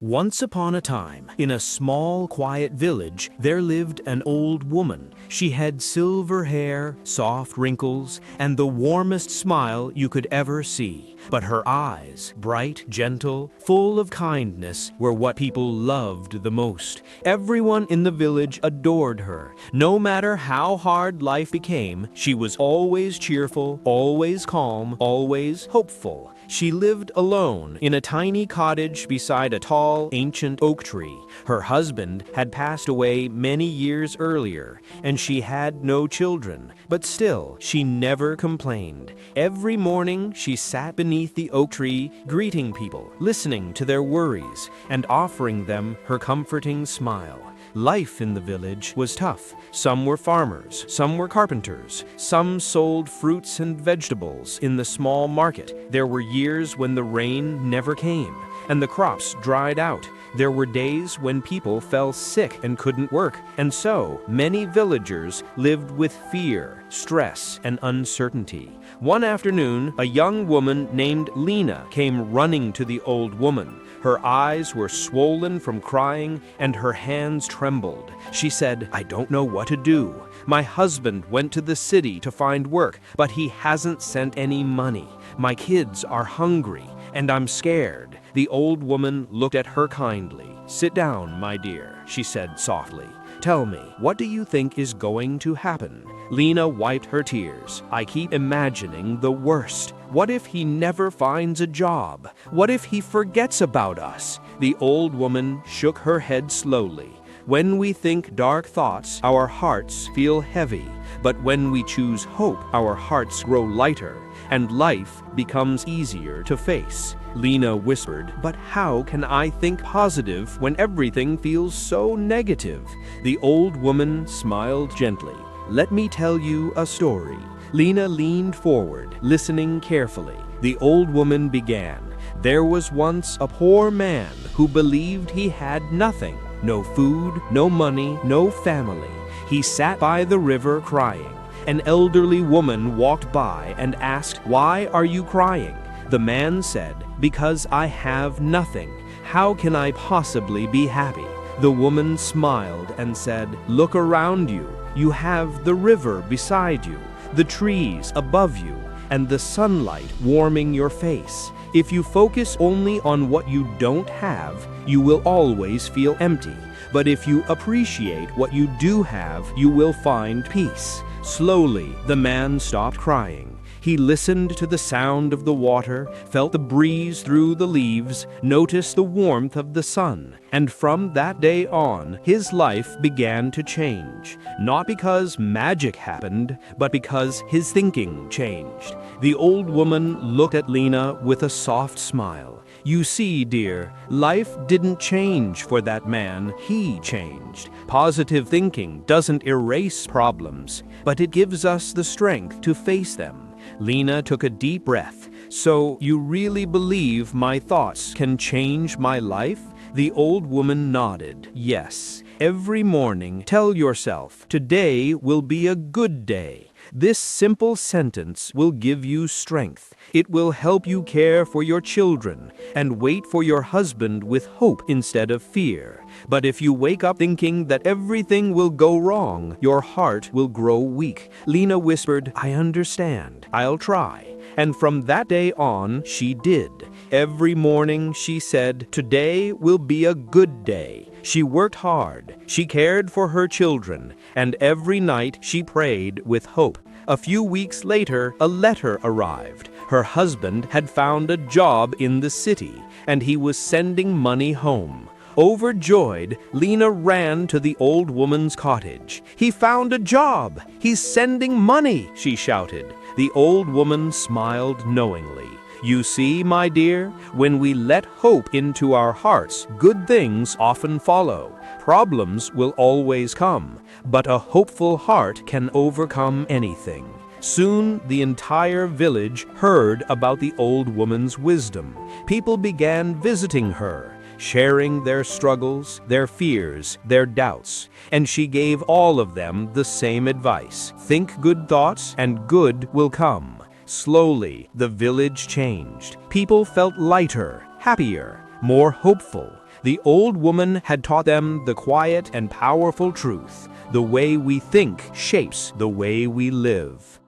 Once upon a time, in a small, quiet village, there lived an old woman. She had silver hair, soft wrinkles, and the warmest smile you could ever see. But her eyes, bright, gentle, full of kindness, were what people loved the most. Everyone in the village adored her. No matter how hard life became, she was always cheerful, always calm, always hopeful. She lived alone in a tiny cottage beside a tall, ancient oak tree. Her husband had passed away many years earlier, and she had no children. But still, she never complained. Every morning, she sat beneath the oak tree, greeting people, listening to their worries, and offering them her comforting smile. Life in the village was tough. Some were farmers, some were carpenters, some sold fruits and vegetables in the small market. There were years when the rain never came, and the crops dried out. There were days when people fell sick and couldn't work, and so many villagers lived with fear, stress, and uncertainty. One afternoon, a young woman named Lena came running to the old woman. Her eyes were swollen from crying, and her hands trembled. She said, "I don't know what to do. My husband went to the city to find work, but he hasn't sent any money. My kids are hungry, and I'm scared." The old woman looked at her kindly. "Sit down, my dear," she said softly. "Tell me, what do you think is going to happen?" Lena wiped her tears. "I keep imagining the worst. What if he never finds a job? What if he forgets about us?" The old woman shook her head slowly. "When we think dark thoughts, our hearts feel heavy. But when we choose hope, our hearts grow lighter, and life becomes easier to face." Lena whispered, "But how can I think positive when everything feels so negative?" The old woman smiled gently. "Let me tell you a story." Lena leaned forward, listening carefully. The old woman began. "There was once a poor man who believed he had nothing. No food, no money, no family. He sat by the river crying. An elderly woman walked by and asked, 'Why are you crying?' The man said, 'Because I have nothing. How can I possibly be happy?' The woman smiled and said, 'Look around you. You have the river beside you, the trees above you, and the sunlight warming your face. If you focus only on what you don't have, you will always feel empty. But if you appreciate what you do have, you will find peace." Slowly, the man stopped crying. He listened to the sound of the water, felt the breeze through the leaves, noticed the warmth of the sun. And from that day on, his life began to change. Not because magic happened, but because his thinking changed. The old woman looked at Lena with a soft smile. "You see, dear, life didn't change for that man, he changed. Positive thinking doesn't erase problems, but it gives us the strength to face them." Lena took a deep breath. "So you really believe my thoughts can change my life?" The old woman nodded. "Yes. Every morning, tell yourself, 'Today will be a good day.' This simple sentence will give you strength. It will help you care for your children and wait for your husband with hope instead of fear. But if you wake up thinking that everything will go wrong, your heart will grow weak." Lena whispered, "I understand. I'll try." And from that day on, she did. Every morning she said, "Today will be a good day." She worked hard, she cared for her children, and every night she prayed with hope. A few weeks later, a letter arrived. Her husband had found a job in the city, and he was sending money home. Overjoyed, Lena ran to the old woman's cottage. "He found a job! He's sending money!" she shouted. The old woman smiled knowingly. "You see, my dear, when we let hope into our hearts, good things often follow. Problems will always come, but a hopeful heart can overcome anything." Soon, the entire village heard about the old woman's wisdom. People began visiting her, sharing their struggles, their fears, their doubts, and she gave all of them the same advice: think good thoughts and good will come. Slowly, the village changed. People felt lighter, happier, more hopeful. The old woman had taught them the quiet and powerful truth: the way we think shapes the way we live.